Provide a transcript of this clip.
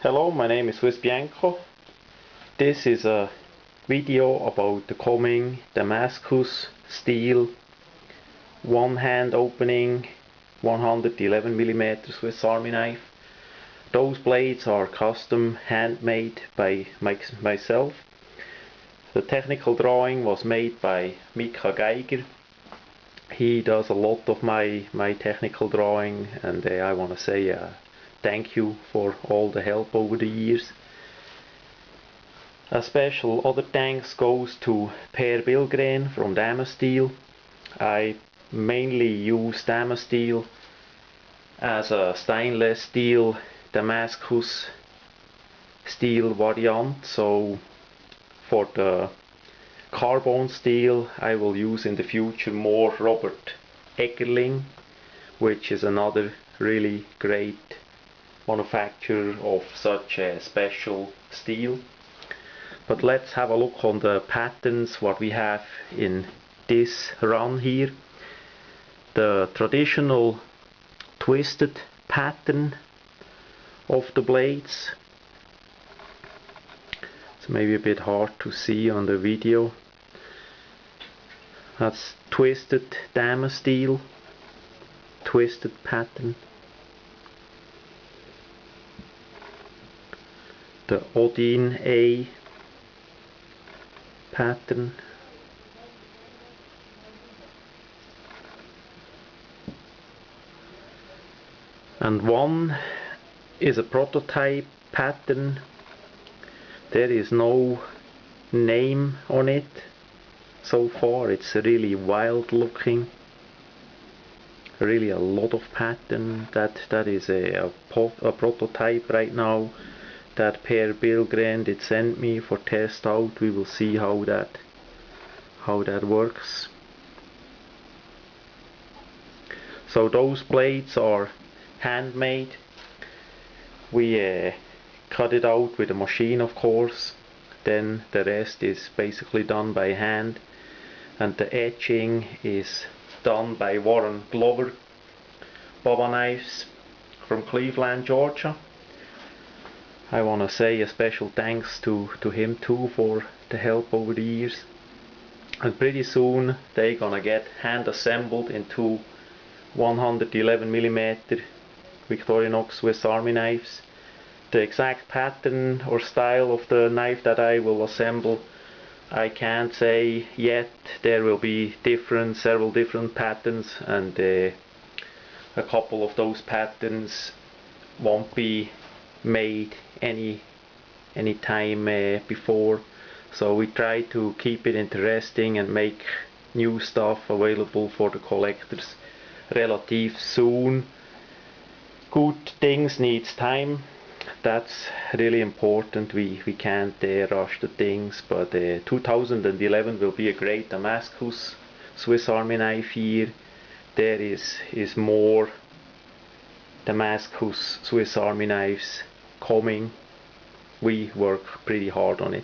Hello, my name is swissbianco. This is a video about the coming Damascus steel one hand opening 111mm Swiss Army knife. Those blades are custom handmade by myself. The technical drawing was made by Mika Geiger. He does a lot of my technical drawing, and I want to say thank you for all the help over the years. A special other thanks goes to Per Billgren from Damasteel. I mainly use Damasteel as a stainless steel Damascus steel variant, so for the carbon steel I will use in the future more Robert Eggerling, which is another really great manufacturer of such a special steel. But let's have a look on the patterns what we have in this run here. The traditional twisted pattern of the blades. It's maybe a bit hard to see on the video. That's twisted Damasteel, twisted pattern. The Odin A pattern. And one is a prototype pattern. There is no name on it so far. It's really wild looking. Really a lot of pattern. That is a prototype right now that Per Billgren did send me for test out. We will see how that works. So those blades are handmade. We cut it out with a machine, of course. Then the rest is basically done by hand, and the etching is done by Warren Glover Boba Knives from Cleveland, Georgia. I want to say a special thanks to him too for the help over the years. And pretty soon they're gonna get hand assembled into 111mm Victorinox Swiss Army knives. The exact pattern or style of the knife that I will assemble, I can't say yet. There will be several different patterns, and a couple of those patterns won't be made any time before. So we try to keep it interesting and make new stuff available for the collectors relative soon. Good things needs time. That's really important. We can't rush the things, but 2011 will be a great Damascus Swiss Army knife year. There is more Damascus Swiss Army knives coming. We work pretty hard on it.